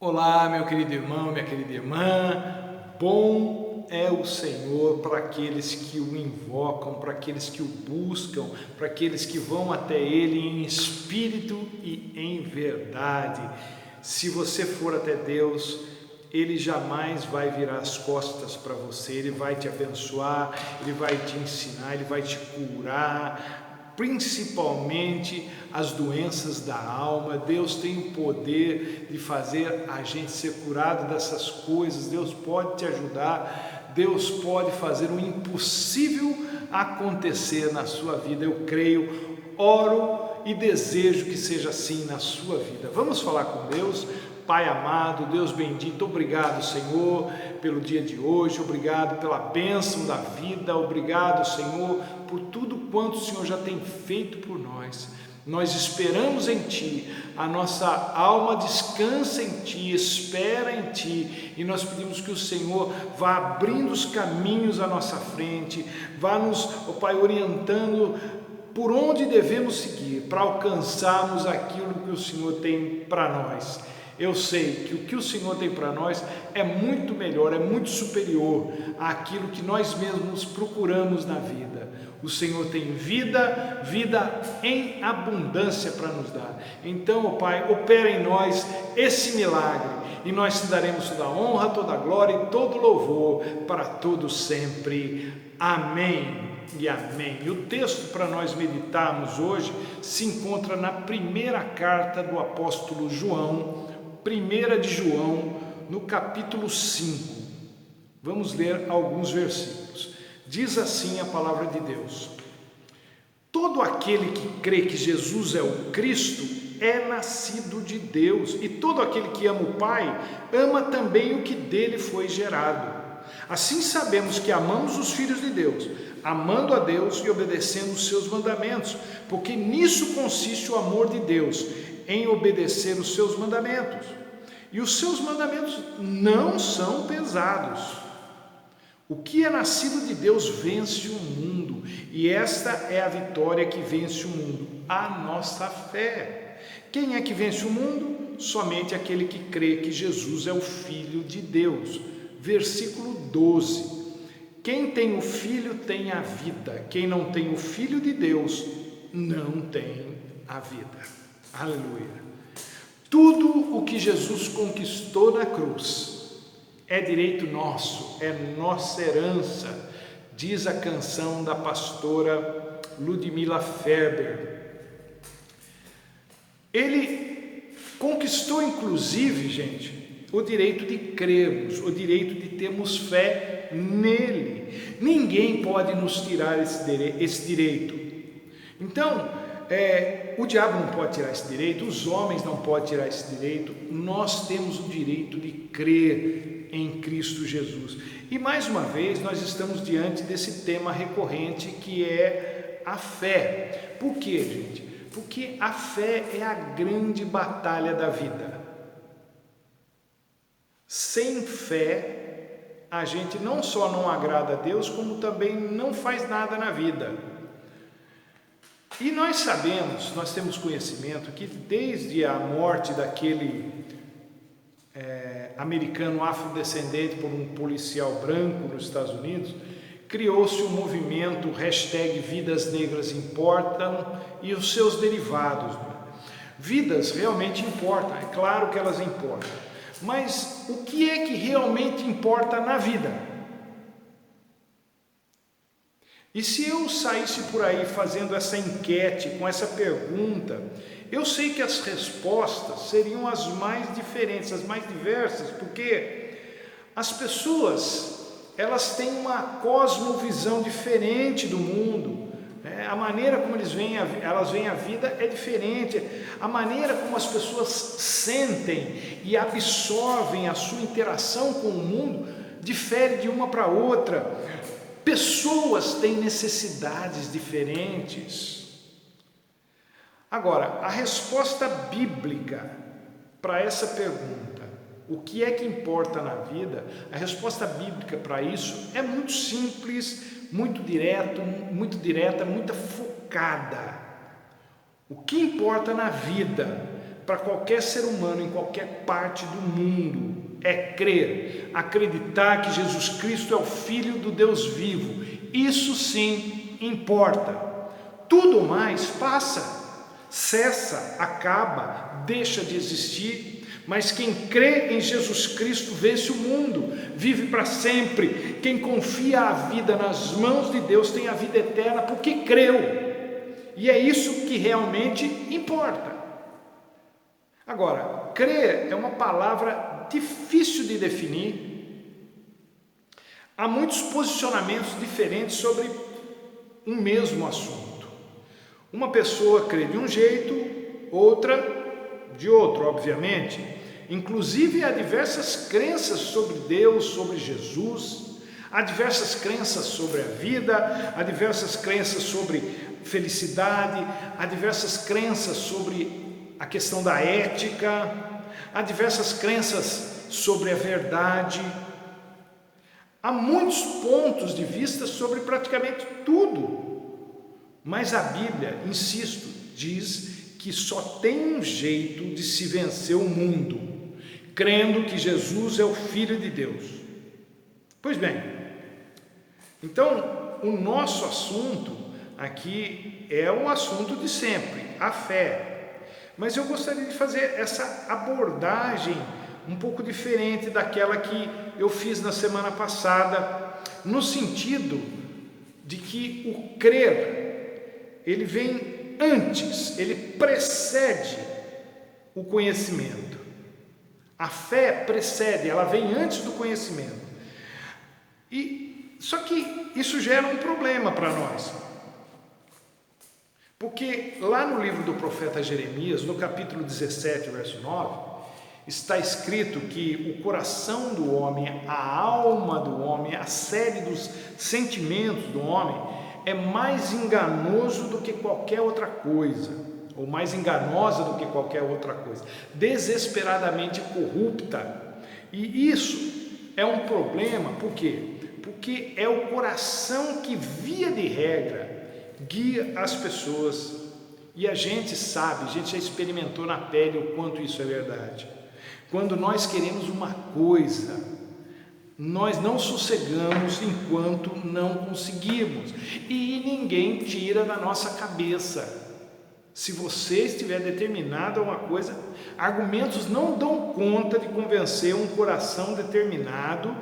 Olá, meu querido irmão, minha querida irmã. Bom é o Senhor para aqueles que o invocam, para aqueles que o buscam, para aqueles que vão até Ele em espírito e em verdade. Se você for até Deus, Ele jamais vai virar as costas para você, Ele vai te abençoar, Ele vai te ensinar, Ele vai te curar, principalmente as doenças da alma. Deus tem o poder de fazer a gente ser curado dessas coisas. Deus pode te ajudar, Deus pode fazer o impossível acontecer na sua vida. Eu creio, oro e desejo que seja assim na sua vida. Vamos falar com Deus. Pai amado, Deus bendito, obrigado, Senhor, pelo dia de hoje, obrigado pela bênção da vida, obrigado, Senhor, por tudo quanto o Senhor já tem feito por nós. Nós esperamos em Ti, a nossa alma descansa em Ti, espera em Ti, e nós pedimos que o Senhor vá abrindo os caminhos à nossa frente, vá nos, ó Pai, orientando por onde devemos seguir para alcançarmos aquilo que o Senhor tem para nós. Eu sei que o que o Senhor tem para nós é muito melhor, é muito superior àquilo que nós mesmos procuramos na vida. O Senhor tem vida, vida em abundância para nos dar. Então, ó Pai, opera em nós esse milagre e nós te daremos toda a honra, toda a glória e todo o louvor para todos sempre. Amém e amém. E o texto para nós meditarmos hoje se encontra na primeira carta do apóstolo João, 1 de João, no capítulo 5. Vamos ler alguns versículos. Diz assim a palavra de Deus: todo aquele que crê que Jesus é o Cristo é nascido de Deus, e todo aquele que ama o Pai ama também o que dele foi gerado. Assim sabemos que amamos os filhos de Deus, amando a Deus e obedecendo os seus mandamentos, porque nisso consiste o amor de Deus, em obedecer os seus mandamentos. E os seus mandamentos não são pesados. O que é nascido de Deus vence o mundo, e esta é a vitória que vence o mundo, a nossa fé. Quem é que vence o mundo? Somente aquele que crê que Jesus é o Filho de Deus. Versículo 12. Quem tem o Filho tem a vida, quem não tem o Filho de Deus não tem a vida. Aleluia. Tudo o que Jesus conquistou na cruz é direito nosso, é nossa herança, diz a canção da pastora Ludmila Ferber. Ele conquistou inclusive, gente, o direito de crermos, o direito de termos fé nele. Ninguém pode nos tirar esse direito. Então, o diabo não pode tirar esse direito, os homens não podem tirar esse direito. Nós temos o direito de crer em Cristo Jesus. E mais uma vez nós estamos diante desse tema recorrente que é a fé. Por quê, gente? Porque a fé é a grande batalha da vida. Sem fé, a gente não só não agrada a Deus, como também não faz nada na vida. E nós sabemos, nós temos conhecimento que desde a morte daquele americano afrodescendente por um policial branco nos Estados Unidos, criou-se um movimento #Vidas Negras Importam e os seus derivados. Vidas realmente importam, é claro que elas importam, mas o que é que realmente importa na vida? E se eu saísse por aí fazendo essa enquete, com essa pergunta, eu sei que as respostas seriam as mais diferentes, as mais diversas, porque as pessoas, elas têm uma cosmovisão diferente do mundo, né? A maneira como elas veem a vida é diferente, a maneira como as pessoas sentem e absorvem a sua interação com o mundo difere de uma para outra. Pessoas têm necessidades diferentes. Agora, a resposta bíblica para essa pergunta, o que é que importa na vida? A resposta bíblica para isso é muito simples, muito direta, muito focada. O que importa na vida para qualquer ser humano em qualquer parte do mundo é crer, acreditar que Jesus Cristo é o Filho do Deus vivo. Isso sim importa. Tudo mais passa, cessa, acaba, deixa de existir. Mas quem crê em Jesus Cristo vence o mundo, vive para sempre. Quem confia a vida nas mãos de Deus tem a vida eterna porque creu. E é isso que realmente importa. Agora, crer é uma palavra difícil de definir. Há muitos posicionamentos diferentes sobre um mesmo assunto. Uma pessoa crê de um jeito, outra de outro, obviamente. Inclusive há diversas crenças sobre Deus, sobre Jesus, há diversas crenças sobre a vida, há diversas crenças sobre felicidade, há diversas crenças sobre a questão da ética, há diversas crenças sobre a verdade. Há muitos pontos de vista sobre praticamente tudo, mas a Bíblia, insisto, diz que só tem um jeito de se vencer o mundo, crendo que Jesus é o Filho de Deus. Pois bem, então o nosso assunto aqui é um assunto de sempre, a fé. Mas eu gostaria de fazer essa abordagem um pouco diferente daquela que eu fiz na semana passada, no sentido de que o crer, ele vem antes, ele precede o conhecimento. A fé precede, ela vem antes do conhecimento. Só que isso gera um problema para nós. Porque lá no livro do profeta Jeremias, no capítulo 17, verso 9, está escrito que o coração do homem, a alma do homem, a sede dos sentimentos do homem é mais enganoso do que qualquer outra coisa, ou mais enganosa do que qualquer outra coisa, desesperadamente corrupta. E isso é um problema, por quê? Porque é o coração que, via de regra, guia as pessoas, e a gente sabe, a gente já experimentou na pele o quanto isso é verdade. Quando nós queremos uma coisa, nós não sossegamos enquanto não conseguimos, e ninguém tira da nossa cabeça. Se você estiver determinado a uma coisa, argumentos não dão conta de convencer um coração determinado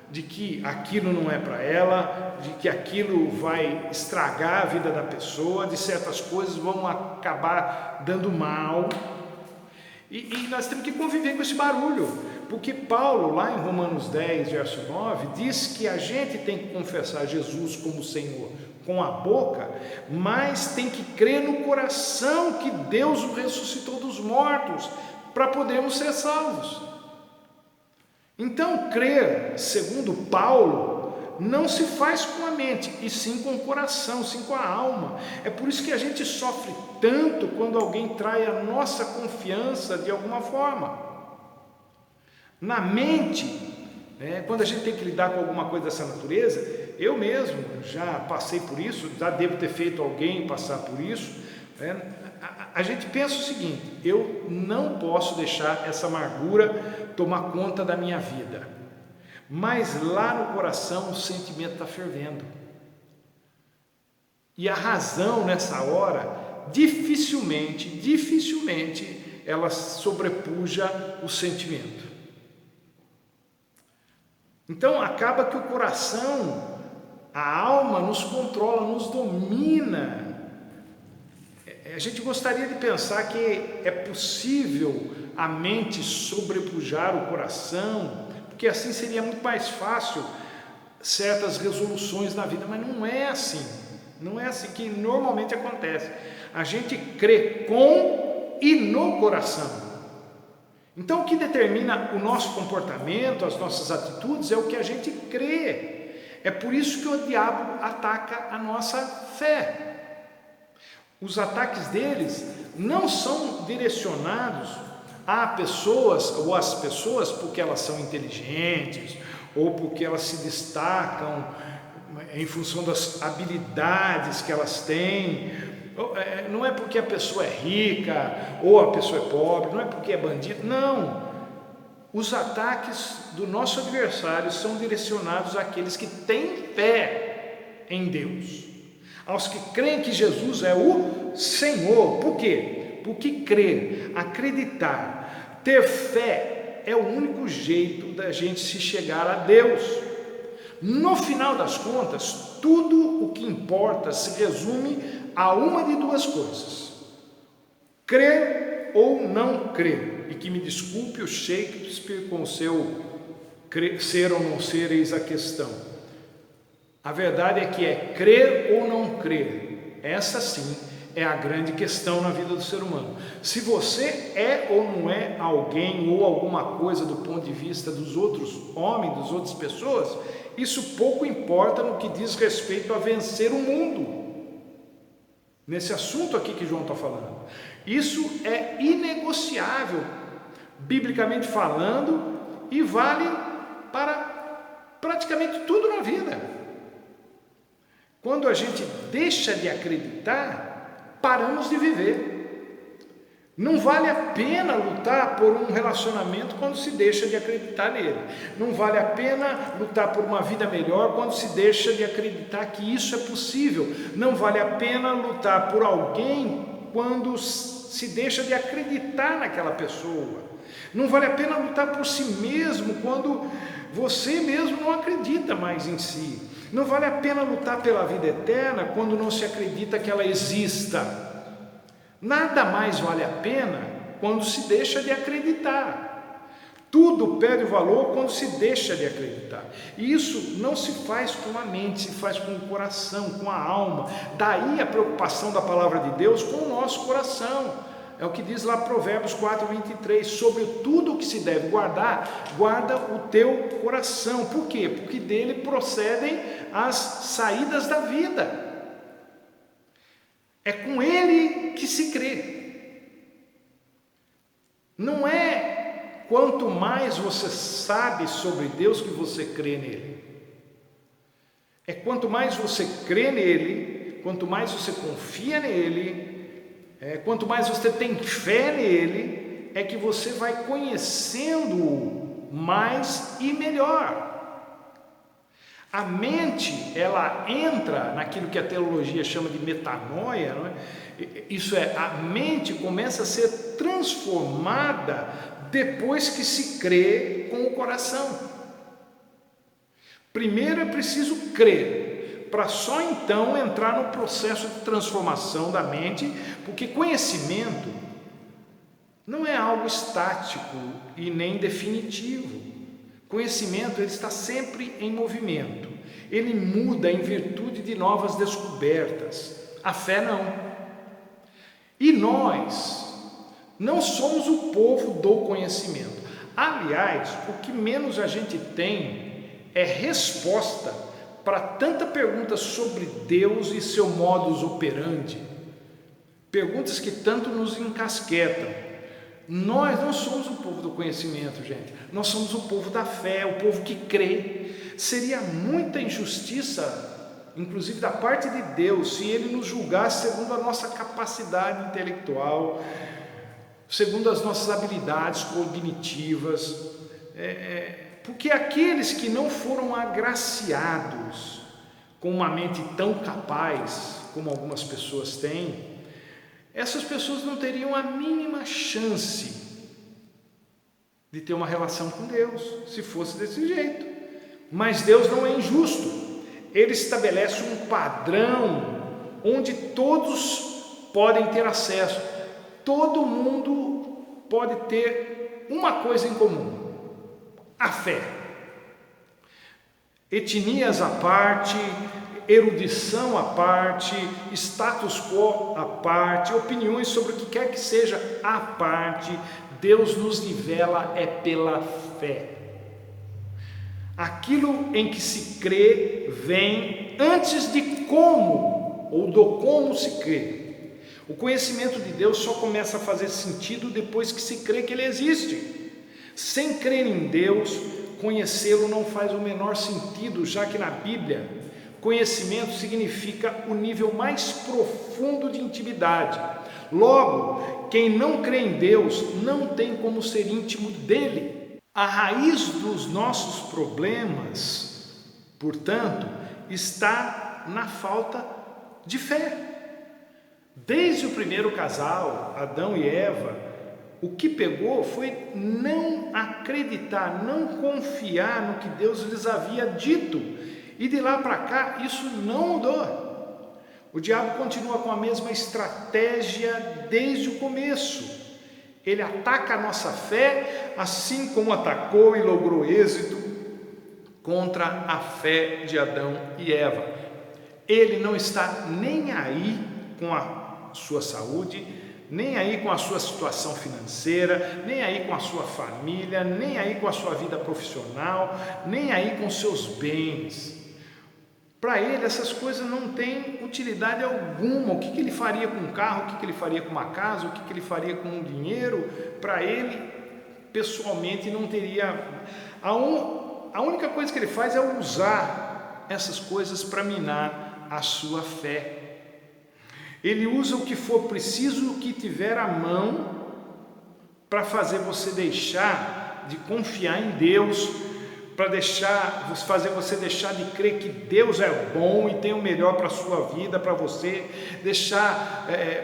de que aquilo não é para ela, de que aquilo vai estragar a vida da pessoa, de certas coisas vão acabar dando mal. E nós temos que conviver com esse barulho, porque Paulo, lá em Romanos 10, verso 9, diz que a gente tem que confessar Jesus como Senhor com a boca, mas tem que crer no coração que Deus o ressuscitou dos mortos, para podermos ser salvos. Então, crer, segundo Paulo, não se faz com a mente, e sim com o coração, sim com a alma. É por isso que a gente sofre tanto quando alguém trai a nossa confiança de alguma forma. Na mente, quando a gente tem que lidar com alguma coisa dessa natureza, eu mesmo já passei por isso, já devo ter feito alguém passar por isso, a gente pensa o seguinte: eu não posso deixar essa amargura tomar conta da minha vida. Mas lá no coração o sentimento está fervendo. E a razão nessa hora, dificilmente, ela sobrepuja o sentimento. Então acaba que o coração, a alma nos controla, nos domina. A gente gostaria de pensar que é possível a mente sobrepujar o coração, porque assim seria muito mais fácil certas resoluções na vida, mas não é assim que normalmente acontece. A gente crê com e no coração. Então o que determina o nosso comportamento, as nossas atitudes, é o que a gente crê. É por isso que o diabo ataca a nossa fé. Os ataques deles não são direcionados a pessoas ou às pessoas porque elas são inteligentes ou porque elas se destacam em função das habilidades que elas têm não é porque a pessoa é rica ou a pessoa é pobre, não é porque é bandido, não. Os ataques do nosso adversário são direcionados àqueles que têm fé em Deus, aos que creem que Jesus é o Senhor. Por quê? Porque crer, acreditar, ter fé é o único jeito da gente se chegar a Deus. No final das contas, tudo o que importa se resume a uma de duas coisas: crer ou não crer. E que me desculpe o Shakespeare com o seu ser ou não ser, eis a questão. A verdade é que é crer ou não crer. Essa sim é a grande questão na vida do ser humano. Se você é ou não é alguém ou alguma coisa do ponto de vista dos outros homens, das outras pessoas, isso pouco importa no que diz respeito a vencer o mundo. Nesse assunto aqui que João está falando, isso é inegociável, biblicamente falando, e vale para praticamente tudo na vida. Quando a gente deixa de acreditar, paramos de viver. Não vale a pena lutar por um relacionamento quando se deixa de acreditar nele. Não vale a pena lutar por uma vida melhor quando se deixa de acreditar que isso é possível. Não vale a pena lutar por alguém quando se deixa de acreditar naquela pessoa. Não vale a pena lutar por si mesmo quando você mesmo não acredita mais em si. Não vale a pena lutar pela vida eterna quando não se acredita que ela exista. Nada mais vale a pena quando se deixa de acreditar. Tudo perde valor quando se deixa de acreditar. E isso não se faz com a mente, se faz com o coração, com a alma. Daí a preocupação da palavra de Deus com o nosso coração. É o que diz lá Provérbios 4:23, sobre tudo o que se deve guardar, guarda o teu coração. Por quê? Porque dele procedem as saídas da vida. É com ele que se crê. Não é quanto mais você sabe sobre Deus que você crê nele. É quanto mais você crê nele, quanto mais você confia nele, quanto mais você tem fé nele, é que você vai conhecendo-o mais e melhor. A mente, ela entra naquilo que a teologia chama de metanoia, não é? Isso é, a mente começa a ser transformada depois que se crê com o coração. Primeiro é preciso crer, para só então entrar no processo de transformação da mente, porque conhecimento não é algo estático e nem definitivo. Conhecimento, ele está sempre em movimento, ele muda em virtude de novas descobertas. A fé não. E nós não somos o povo do conhecimento. Aliás, o que menos a gente tem é resposta para tanta pergunta sobre Deus e seu modus operandi, perguntas que tanto nos encasquetam. Nós não somos o povo do conhecimento, gente. Nós somos o povo da fé, o povo que crê. Seria muita injustiça, inclusive da parte de Deus, se Ele nos julgasse segundo a nossa capacidade intelectual, segundo as nossas habilidades cognitivas, porque aqueles que não foram agraciados com uma mente tão capaz como algumas pessoas têm, essas pessoas não teriam a mínima chance de ter uma relação com Deus, se fosse desse jeito. Mas Deus não é injusto. Ele estabelece um padrão onde todos podem ter acesso. Todo mundo pode ter uma coisa em comum: a fé. Etnias à parte, erudição à parte, status quo à parte, opiniões sobre o que quer que seja à parte, Deus nos nivela pela fé. Aquilo em que se crê vem antes de como ou do como se crê. O conhecimento de Deus só começa a fazer sentido depois que se crê que Ele existe. Sem crer em Deus, conhecê-lo não faz o menor sentido, já que na Bíblia Conhecimento significa o nível mais profundo de intimidade. Logo, quem não crê em Deus não tem como ser íntimo dele. A raiz dos nossos problemas, portanto, está na falta de fé. Desde o primeiro casal, Adão e Eva, o que pegou foi não acreditar, não confiar no que Deus lhes havia dito. E de lá para cá, isso não mudou. O diabo continua com a mesma estratégia desde o começo. Ele ataca a nossa fé, assim como atacou e logrou êxito contra a fé de Adão e Eva. Ele não está nem aí com a sua saúde, nem aí com a sua situação financeira, nem aí com a sua família, nem aí com a sua vida profissional, nem aí com seus bens. Para ele essas coisas não têm utilidade alguma. O que ele faria com um carro, o que ele faria com uma casa, o que ele faria com um dinheiro, para ele pessoalmente não teria. A única coisa que ele faz é usar essas coisas para minar a sua fé. Ele usa o que for preciso, o que tiver à mão, para fazer você deixar de confiar em Deus, para fazer você deixar de crer que Deus é bom e tem o melhor para a sua vida, para você,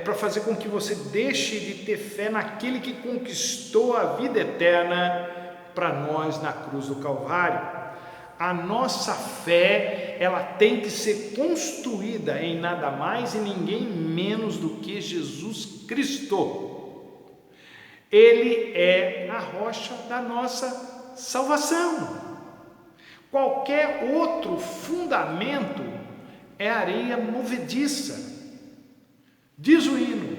para fazer com que você deixe de ter fé naquele que conquistou a vida eterna para nós na cruz do Calvário. A nossa fé, ela tem que ser construída em nada mais e ninguém menos do que Jesus Cristo. Ele é a rocha da nossa salvação. Qualquer outro fundamento é areia movediça. Diz o hino: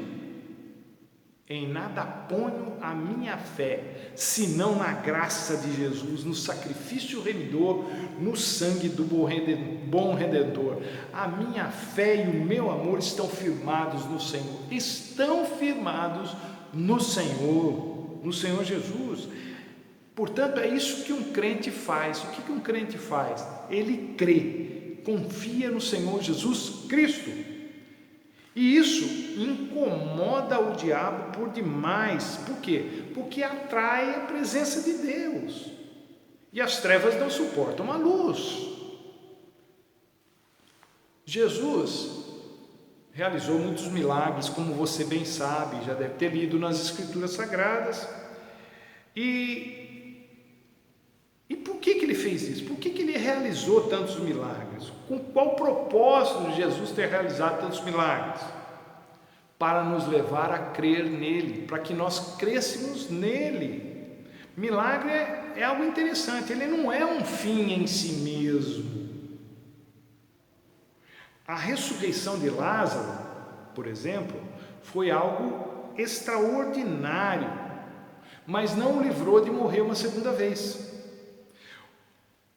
em nada ponho a minha fé, senão na graça de Jesus, no sacrifício remidor, no sangue do bom Redentor. A minha fé e o meu amor estão firmados no Senhor. Estão firmados no Senhor Jesus. Portanto, é isso que um crente faz. O que um crente faz? Ele crê, confia no Senhor Jesus Cristo. E isso incomoda o diabo por demais. Por quê? Porque atrai a presença de Deus. E as trevas não suportam a luz. Jesus realizou muitos milagres, como você bem sabe, já deve ter lido nas Escrituras Sagradas. E por que ele fez isso? Por que ele realizou tantos milagres? Com qual propósito de Jesus ter realizado tantos milagres? Para nos levar a crer nele, para que nós crêssemos nele. Milagre é algo interessante, ele não é um fim em si mesmo. A ressurreição de Lázaro, por exemplo, foi algo extraordinário, mas não o livrou de morrer uma segunda vez.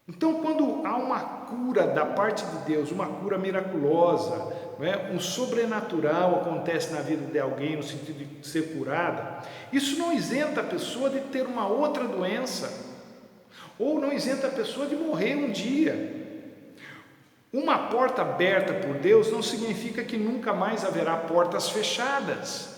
Então, quando há uma cura da parte de Deus, uma cura miraculosa, um sobrenatural acontece na vida de alguém no sentido de ser curada, isso não isenta a pessoa de ter uma outra doença, ou não isenta a pessoa de morrer um dia. Uma porta aberta por Deus não significa que nunca mais haverá portas fechadas.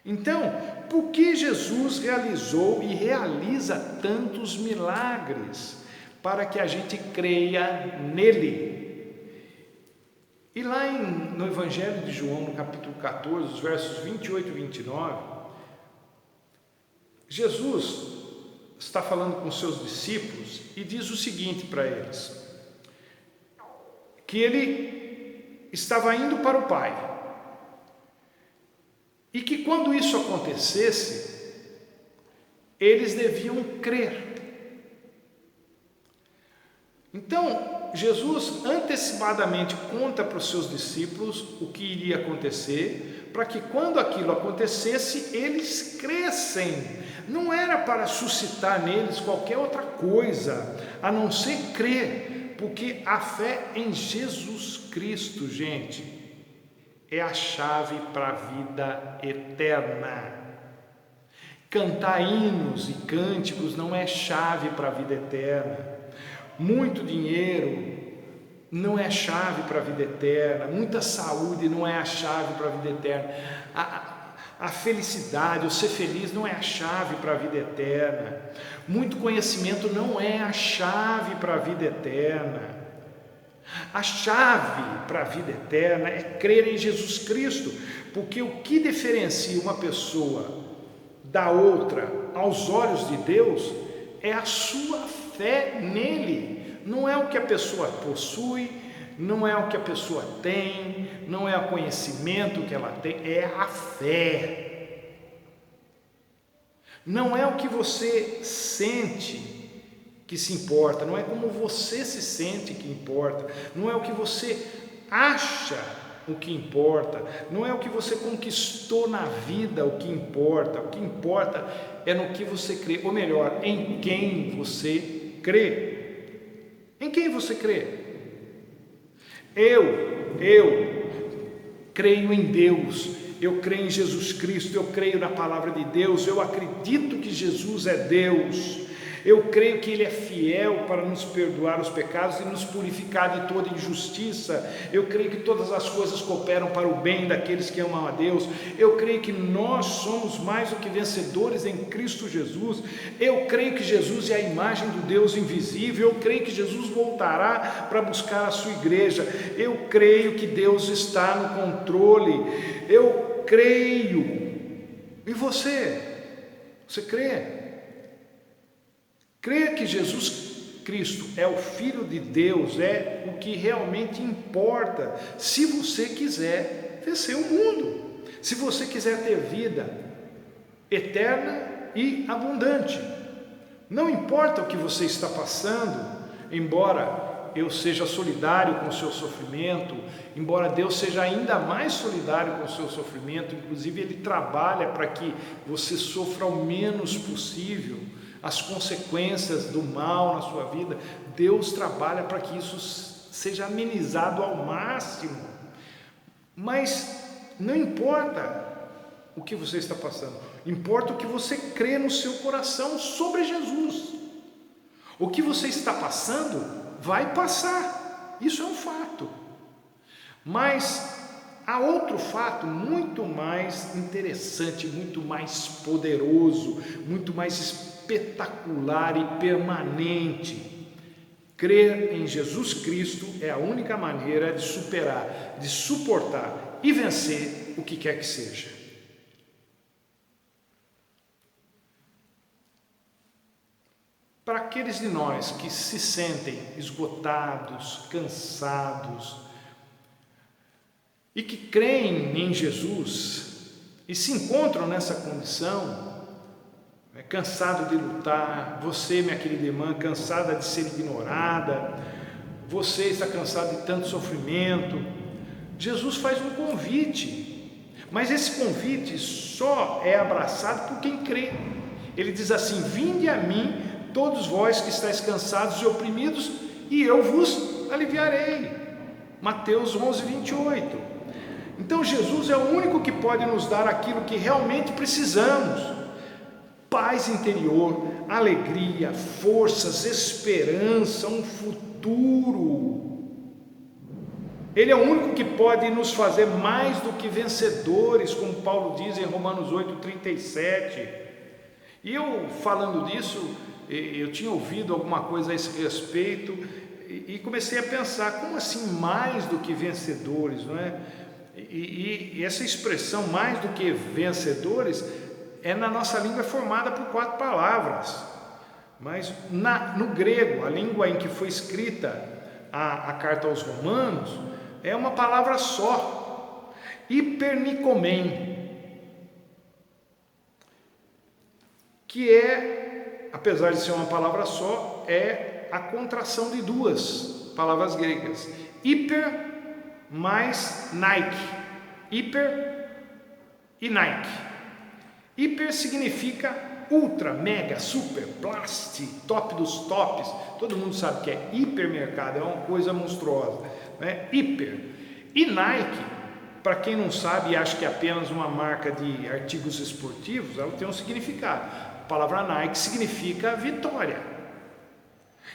Então, por que Jesus realizou e realiza tantos milagres? Para que a gente creia nele. E lá no Evangelho de João, no capítulo 14, os versos 28 e 29, Jesus está falando com seus discípulos e diz o seguinte para eles: que ele estava indo para o Pai e que quando isso acontecesse, eles deviam crer. Então, Jesus antecipadamente conta para os seus discípulos o que iria acontecer, para que quando aquilo acontecesse, eles crescem. Não era para suscitar neles qualquer outra coisa, a não ser crer, porque a fé em Jesus Cristo, gente, é a chave para a vida eterna. Cantar hinos e cânticos não é chave para a vida eterna. Muito dinheiro, não é a chave para a vida eterna. Muita saúde não é a chave para a vida eterna. A felicidade, o ser feliz não é a chave para a vida eterna. Muito conhecimento não é a chave para a vida eterna. A chave para a vida eterna é crer em Jesus Cristo, porque o que diferencia uma pessoa da outra aos olhos de Deus é a sua fé nele. Não é o que a pessoa possui, não é o que a pessoa tem, não é o conhecimento que ela tem, é a fé. Não é o que você sente que se importa, não é como você se sente que importa, não é o que você acha o que importa, não é o que você conquistou na vida o que importa é no que você crê, ou melhor, em quem você crê. Em quem você crê? Eu creio em Deus, eu creio em Jesus Cristo, eu creio na palavra de Deus, eu acredito que Jesus é Deus. Eu creio que Ele é fiel para nos perdoar os pecados e nos purificar de toda injustiça. Eu creio que todas as coisas cooperam para o bem daqueles que amam a Deus. Eu creio que nós somos mais do que vencedores em Cristo Jesus. Eu creio que Jesus é a imagem do Deus invisível. Eu creio que Jesus voltará para buscar a sua igreja. Eu creio que Deus está no controle. Eu creio. E você? Você crê? Crer que Jesus Cristo é o Filho de Deus é o que realmente importa, se você quiser vencer o mundo, se você quiser ter vida eterna e abundante. Não importa o que você está passando, embora eu seja solidário com o seu sofrimento, embora Deus seja ainda mais solidário com o seu sofrimento, inclusive Ele trabalha para que você sofra o menos possível as consequências do mal na sua vida. Deus trabalha para que isso seja amenizado ao máximo, mas não importa o que você está passando, importa o que você crê no seu coração sobre Jesus. O que você está passando vai passar, isso é um fato, mas há outro fato muito mais interessante, muito mais poderoso, muito mais espetacular e permanente. Crer em Jesus Cristo é a única maneira de superar, de suportar e vencer o que quer que seja. Para aqueles de nós que se sentem esgotados, cansados e que creem em Jesus e se encontram nessa condição, cansado de lutar, você, minha querida irmã, cansada de ser ignorada, você está cansado de tanto sofrimento, Jesus faz um convite, mas esse convite só é abraçado por quem crê. Ele diz assim: vinde a mim, todos vós que estáis cansados e oprimidos, e eu vos aliviarei. Mateus 11, 28. Então Jesus é o único que pode nos dar aquilo que realmente precisamos: paz interior, alegria, forças, esperança, um futuro. Ele é o único que pode nos fazer mais do que vencedores, como Paulo diz em Romanos 8:37. E eu, falando disso, eu tinha ouvido alguma coisa a esse respeito e comecei a pensar: como assim mais do que vencedores, não é? E essa expressão mais do que vencedores na nossa língua é formada por 4 palavras, mas no grego, a língua em que foi escrita a carta aos Romanos, é uma palavra só: hipernicomen, que apesar de ser uma palavra só, é a contração de 2 palavras gregas: hiper mais Nike, hiper e Nike. Hiper significa ultra, mega, super, blast, top dos tops. Todo mundo sabe que é hipermercado, é uma coisa monstruosa, né? Hiper. E Nike, para quem não sabe e acha que é apenas uma marca de artigos esportivos, ela tem um significado. A palavra Nike significa vitória.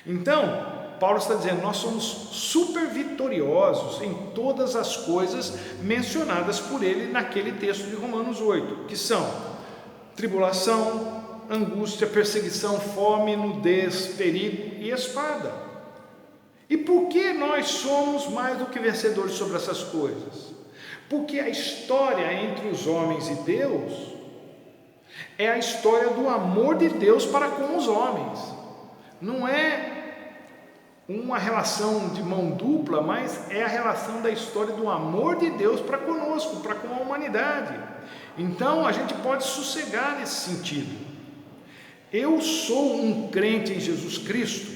Então, Paulo está dizendo, nós somos super vitoriosos em todas as coisas mencionadas por ele naquele texto de Romanos 8, que são tribulação, angústia, perseguição, fome, nudez, perigo e espada. E por que nós somos mais do que vencedores sobre essas coisas? Porque a história entre os homens e Deus é a história do amor de Deus para com os homens. Não é uma relação de mão dupla, mas é a relação da história do amor de Deus para conosco, para com a humanidade. Então a gente pode sossegar nesse sentido. Eu sou um crente em Jesus Cristo,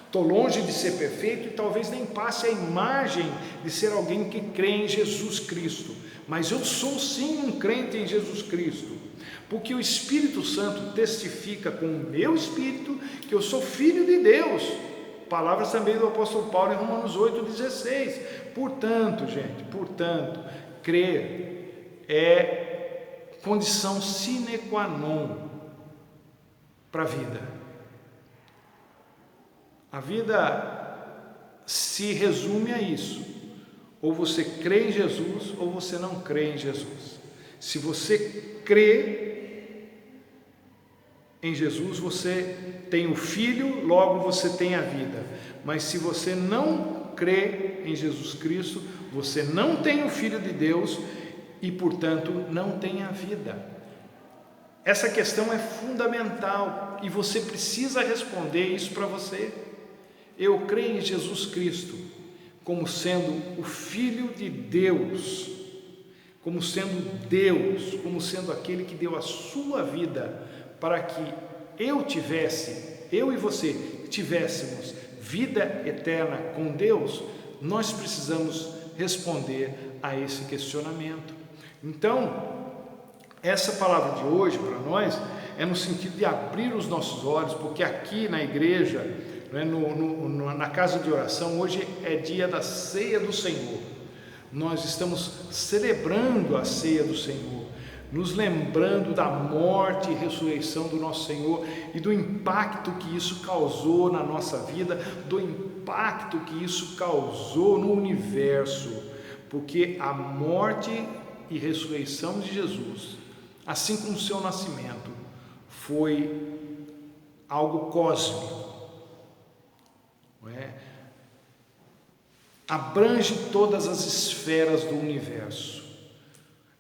estou longe de ser perfeito e talvez nem passe a imagem de ser alguém que crê em Jesus Cristo, mas eu sou sim um crente em Jesus Cristo, porque o Espírito Santo testifica com o meu espírito que eu sou filho de Deus. Palavras também do apóstolo Paulo em Romanos 8,16. Portanto, gente, crer é condição sine qua non para a vida. A vida se resume a isso: ou você crê em Jesus ou você não crê em Jesus. Se você crê em Jesus, você tem o Filho, logo você tem a vida. Mas se você não crê em Jesus Cristo, você não tem o Filho de Deus e, portanto, não tem a vida. Essa questão é fundamental e você precisa responder isso para você. Eu creio em Jesus Cristo como sendo o Filho de Deus, como sendo Deus, como sendo aquele que deu a sua vida para que eu e você tivéssemos vida eterna com Deus. Nós precisamos responder a esse questionamento. Então, essa palavra de hoje para nós é no sentido de abrir os nossos olhos, porque aqui na igreja, né, na casa de oração, hoje é dia da ceia do Senhor. Nós estamos celebrando a ceia do Senhor, nos lembrando da morte e ressurreição do nosso Senhor e do impacto que isso causou na nossa vida, do impacto que isso causou no universo, porque a morte e ressurreição de Jesus, assim como o seu nascimento, foi algo cósmico, não é? Abrange todas as esferas do universo.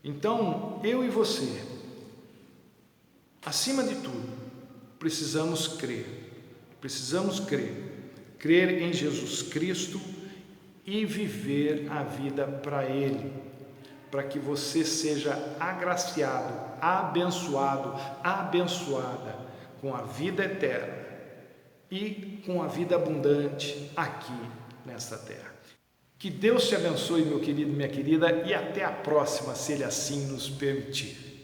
Então, eu e você, acima de tudo, precisamos crer em Jesus Cristo e viver a vida para Ele, para que você seja agraciado, abençoado, abençoada com a vida eterna e com a vida abundante aqui nesta terra. Que Deus te abençoe, meu querido, minha querida, e até a próxima, se Ele assim nos permitir.